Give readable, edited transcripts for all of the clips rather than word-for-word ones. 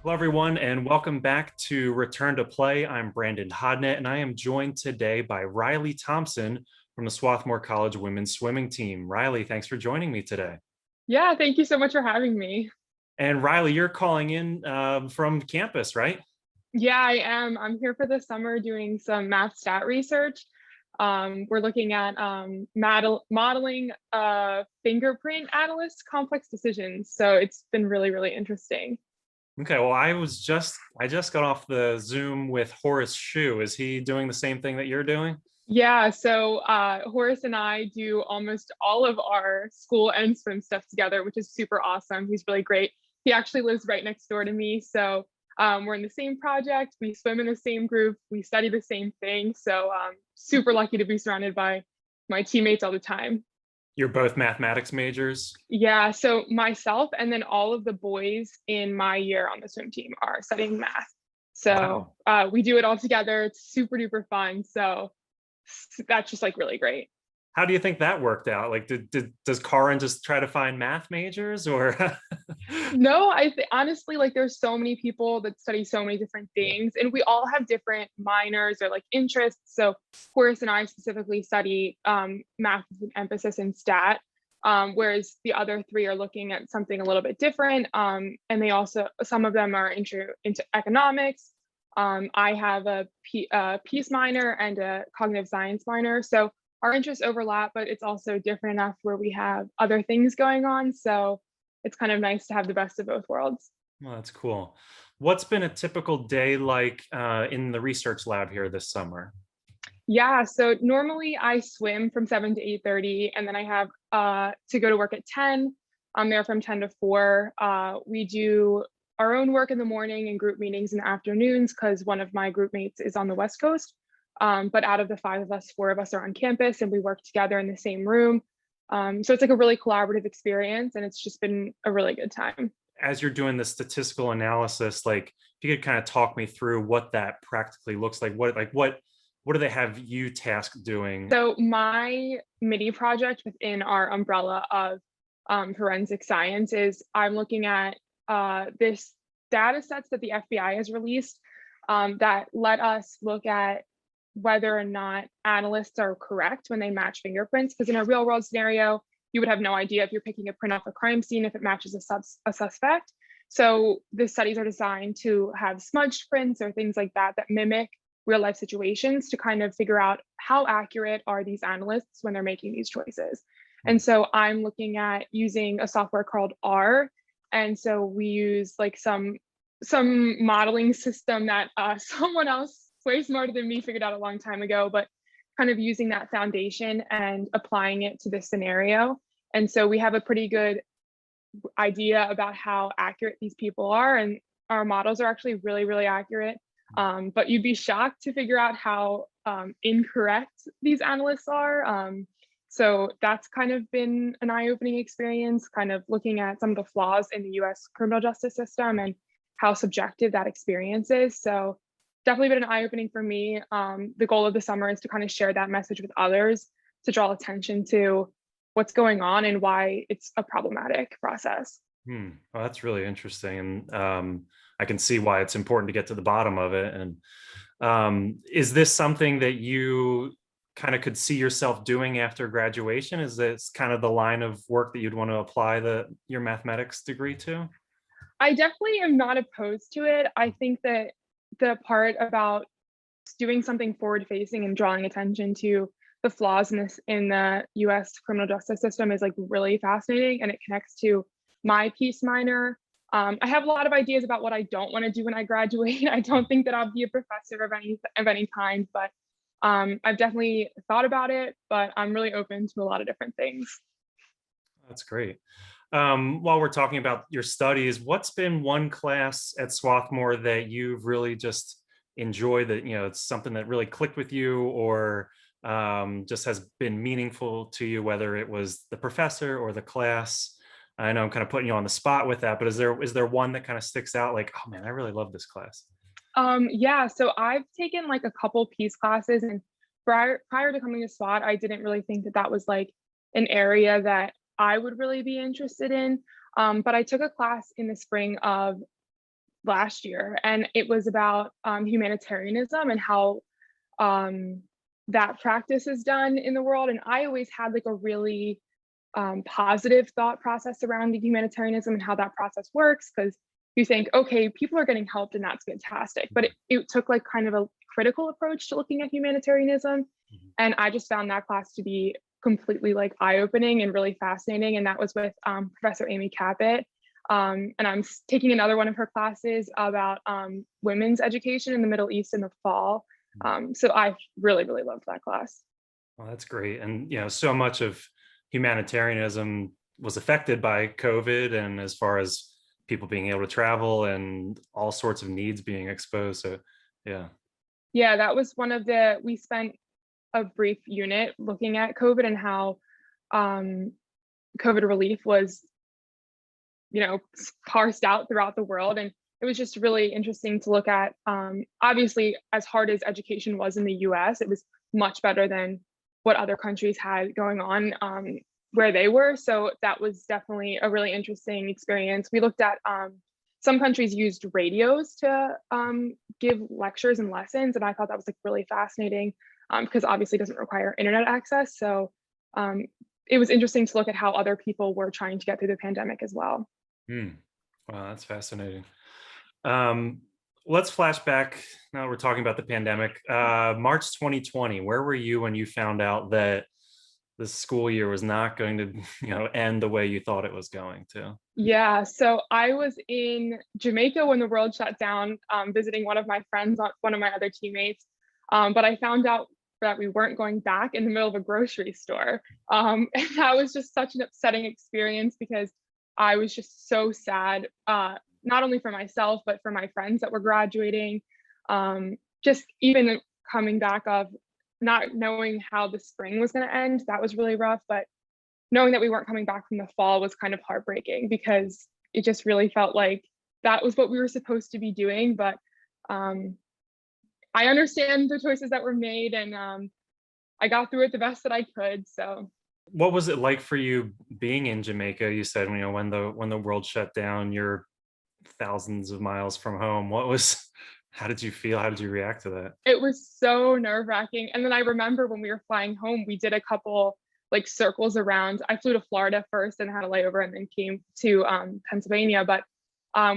Hello, everyone, and welcome back to Return to Play. I'm Brandon Hodnett, and I am joined today by Riley Thompson from the Swarthmore College women's swimming team. Riley, thanks for joining me today. Yeah, thank you so much for having me. And Riley, you're calling in from campus, right? Yeah, I am. I'm here for the summer doing some math stat research. We're looking at modeling fingerprint analysts complex decisions. So it's been really, really interesting. Okay, well, I just got off the Zoom with Horace Shue. Is he doing the same thing that you're doing? Yeah, so Horace and I do almost all of our school and swim stuff together, which is super awesome. He's really great. He actually lives right next door to me. So we're in the same project, we swim in the same group, we study the same thing. So super lucky to be surrounded by my teammates all the time. You're both mathematics majors. Yeah, so myself and then all of the boys in my year on the swim team are studying math. So Wow. we do it all together. It's super duper fun. So that's just like really great. How do you think that worked out? Like, does Karin just try to find math majors or? No, honestly, like there's so many people that study so many different things, and we all have different minors or like interests. So Horace and I specifically study math with an emphasis in stat, whereas the other three are looking at something a little bit different. And they also, some of them are into economics. I have a peace minor and a cognitive science minor. So our interests overlap, but it's also different enough where we have other things going on. So it's kind of nice to have the best of both worlds. Well, that's cool. What's been a typical day like in the research lab here this summer? Yeah, so normally I swim from 7 to 8:30, and then I have to go to work at 10. I'm there from 10 to 4. We do our own work in the morning and group meetings in the afternoons because one of my group mates is on the West Coast. But out of the five of us, four of us are on campus and we work together in the same room. So it's like a really collaborative experience, and it's just been a really good time. As you're doing the statistical analysis, like if you could kind of talk me through what that practically looks like, what do they have you tasked doing? So my mini project within our umbrella of forensic science is I'm looking at this data sets that the FBI has released that let us look at whether or not analysts are correct when they match fingerprints. Because in a real world scenario, you would have no idea if you're picking a print off a crime scene if it matches a suspect. So the studies are designed to have smudged prints or things like that that mimic real life situations to kind of figure out how accurate are these analysts when they're making these choices. And so I'm looking at using a software called R. And so we use like some modeling system that someone else way smarter than me figured out a long time ago, but kind of using that foundation and applying it to this scenario. And so we have a pretty good idea about how accurate these people are, and our models are actually really, really accurate. But you'd be shocked to figure out how incorrect these analysts are. So that's kind of been an eye-opening experience, kind of looking at some of the flaws in the US criminal justice system and how subjective that experience is. So definitely been an eye-opening for me. The goal of the summer is to kind of share that message with others to draw attention to what's going on and why it's a problematic process. Well, that's really interesting, and I can see why it's important to get to the bottom of it. And is this something that you kind of could see yourself doing after graduation? Is this kind of the line of work that you'd want to apply your mathematics degree to? I definitely am not opposed to it. I think that the part about doing something forward facing and drawing attention to the flaws in the US criminal justice system is like really fascinating, and it connects to my peace minor. I have a lot of ideas about what I don't want to do when I graduate. I don't think that I'll be a professor of any kind, but I've definitely thought about it, but I'm really open to a lot of different things. That's great. While we're talking about your studies, what's been one class at Swarthmore that you've really just enjoyed, that it's something that really clicked with you, or just has been meaningful to you, whether it was the professor or the class? I know I'm kind of putting you on the spot with that, but is there one that kind of sticks out, like, oh man, I really love this class? Yeah, so I've taken like a couple peace classes, and prior to coming to SWAT, I didn't really think that that was like an area that I would really be interested in. But I took a class in the spring of last year, and it was about humanitarianism and how that practice is done in the world. And I always had like a really positive thought process surrounding humanitarianism and how that process works, because you think, okay, people are getting helped and that's fantastic. But it took like kind of a critical approach to looking at humanitarianism. And I just found that class to be completely like eye-opening and really fascinating. And that was with Professor Amy Caput. And I'm taking another one of her classes about women's education in the Middle East in the fall. So I really, really loved that class. Well, that's great. And, so much of humanitarianism was affected by COVID, and as far as people being able to travel and all sorts of needs being exposed. So, yeah. Yeah, that was we spent a brief unit looking at COVID and how COVID relief was, parsed out throughout the world. And it was just really interesting to look at. Obviously, as hard as education was in the US, it was much better than what other countries had going on where they were. So that was definitely a really interesting experience. We looked at some countries used radios to give lectures and lessons, and I thought that was like really fascinating because obviously it doesn't require internet access. So it was interesting to look at how other people were trying to get through the pandemic as well. Wow, that's fascinating. Let's flash back. Now we're talking about the pandemic. March 2020, where were you when you found out that the school year was not going to, end the way you thought it was going to? Yeah, so I was in Jamaica when the world shut down, visiting one of my friends, one of my other teammates. But I found out that we weren't going back in the middle of a grocery store. And that was just such an upsetting experience because I was just so sad, not only for myself, but for my friends that were graduating. Just even coming back of not knowing how the spring was going to end, that was really rough. But knowing that we weren't coming back from the fall was kind of heartbreaking because it just really felt like that was what we were supposed to be doing. But I understand the choices that were made, and I got through it the best that I could. So what was it like for you being in Jamaica? You said, when the world shut down, you're thousands of miles from home. How did you feel? How did you react to that? it was so nerve-wracking. And then I remember when we were flying home, we did a couple like circles around. I flew to Florida first and had a layover and then came to Pennsylvania. But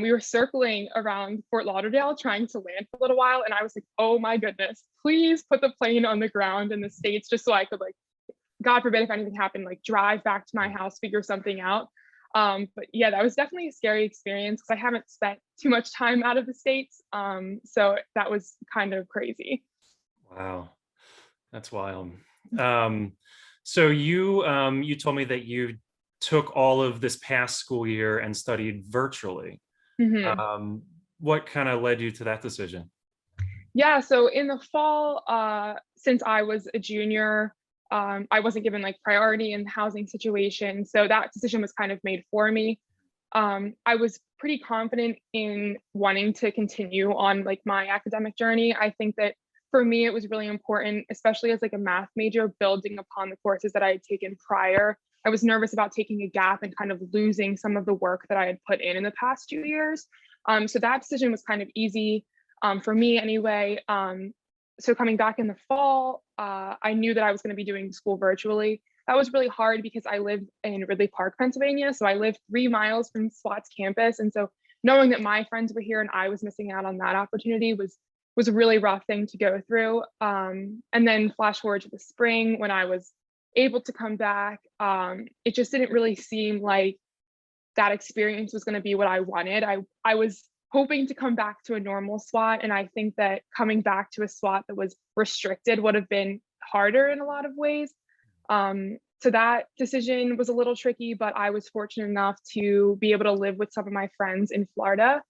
we were circling around Fort Lauderdale trying to land for a little while. And I was like, oh my goodness, please put the plane on the ground in the States just so I could, like, God forbid if anything happened, like drive back to my house, figure something out. But yeah, that was definitely a scary experience because I haven't spent too much time out of the States. So that was kind of crazy. Wow, that's wild. So you told me that you took all of this past school year and studied virtually. Mhm. What kind of led you to that decision? Yeah, so in the fall, since I was a junior, I wasn't given like priority in the housing situation. So that decision was kind of made for me. I was pretty confident in wanting to continue on like my academic journey. I think that for me, it was really important, especially as like a math major, building upon the courses that I had taken prior. I was nervous about taking a gap and kind of losing some of the work that I had put in the past 2 years. So that decision was kind of easy for me anyway. So coming back in the fall, I knew that I was going to be doing school virtually. That was really hard because I live in Ridley Park, Pennsylvania. So I lived 3 miles from SWAT's campus. And so knowing that my friends were here and I was missing out on that opportunity was a really rough thing to go through. And then flash forward to the spring when I was able to come back, it just didn't really seem like that experience was going to be what I wanted. I was hoping to come back to a normal SWAT, and I think that coming back to a SWAT that was restricted would have been harder in a lot of ways. So that decision was a little tricky, but I was fortunate enough to be able to live with some of my friends in Florida.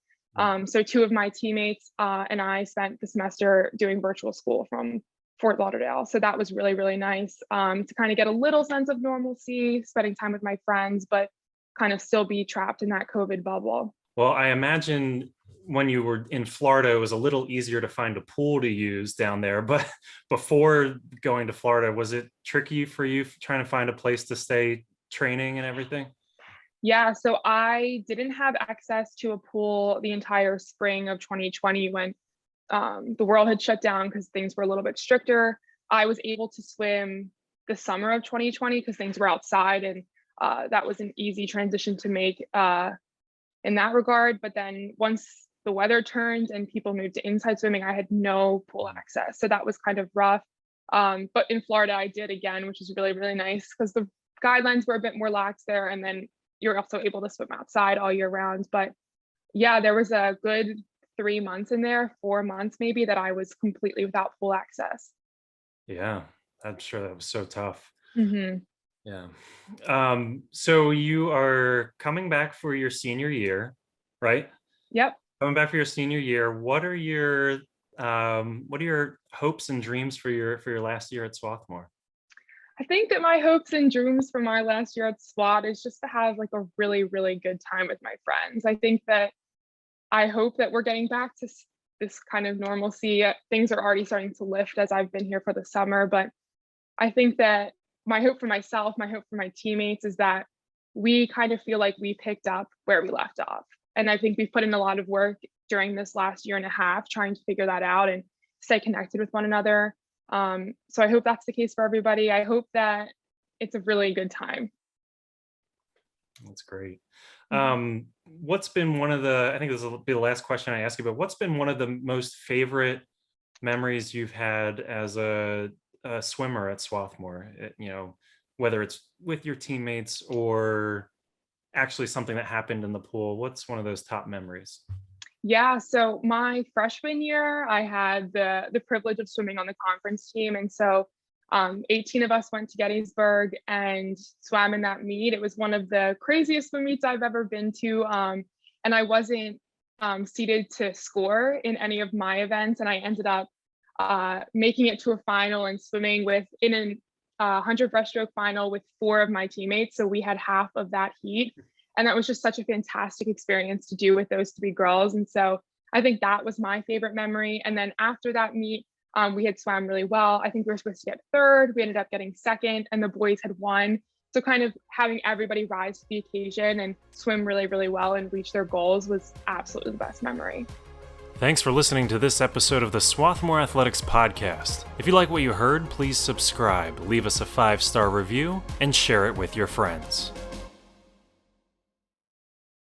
So 2 of my teammates and I spent the semester doing virtual school from Fort Lauderdale. So that was really, really nice to kind of get a little sense of normalcy, spending time with my friends, but kind of still be trapped in that COVID bubble. Well, I imagine when you were in Florida, it was a little easier to find a pool to use down there. But before going to Florida, was it tricky for you trying to find a place to stay training and everything? Yeah, so I didn't have access to a pool the entire spring of 2020 when the world had shut down because things were a little bit stricter. I was able to swim the summer of 2020 because things were outside, and that was an easy transition to make in that regard. But then once the weather turned and people moved to inside swimming, I had no pool access. So that was kind of rough. But in Florida, I did again, which is really, really nice because the guidelines were a bit more lax there. And then you're also able to swim outside all year round. But yeah, there was a good 3 months in there, 4 months maybe, that I was completely without pool access. Yeah, I'm sure that was so tough. Hmm. Yeah. So you are coming back for your senior year, right? Yep. Coming back for your senior year. What are your hopes and dreams for your last year at Swarthmore? I think that my hopes and dreams for my last year at SWAT is just to have like a really, really good time with my friends. I think that I hope that we're getting back to this kind of normalcy. Things are already starting to lift as I've been here for the summer, but I think that my hope for myself, my hope for my teammates is that we kind of feel like we picked up where we left off. And I think we've put in a lot of work during this last year and a half trying to figure that out and stay connected with one another. So I hope that's the case for everybody. I hope that it's a really good time. That's great. Mhm. What's been one of the, I think this will be the last question I ask you, but what's been one of the most favorite memories you've had as a swimmer at Swarthmore? Whether it's with your teammates or actually something that happened in the pool. What's one of those top memories? Yeah, so my freshman year, I had the privilege of swimming on the conference team, and so 18 of us went to Gettysburg and swam in that meet. It was one of the craziest swim meets I've ever been to, and I wasn't seeded to score in any of my events, and I ended up making it to a final and swimming with in an 100 breaststroke final with four of my teammates. So we had half of that heat. And that was just such a fantastic experience to do with those three girls. And so I think that was my favorite memory. And then after that meet, we had swam really well. I think we were supposed to get third. We ended up getting second, and the boys had won. So kind of having everybody rise to the occasion and swim really, really well and reach their goals was absolutely the best memory. Thanks for listening to this episode of the Swarthmore Athletics Podcast. If you like what you heard, please subscribe, leave us a 5-star review, and share it with your friends.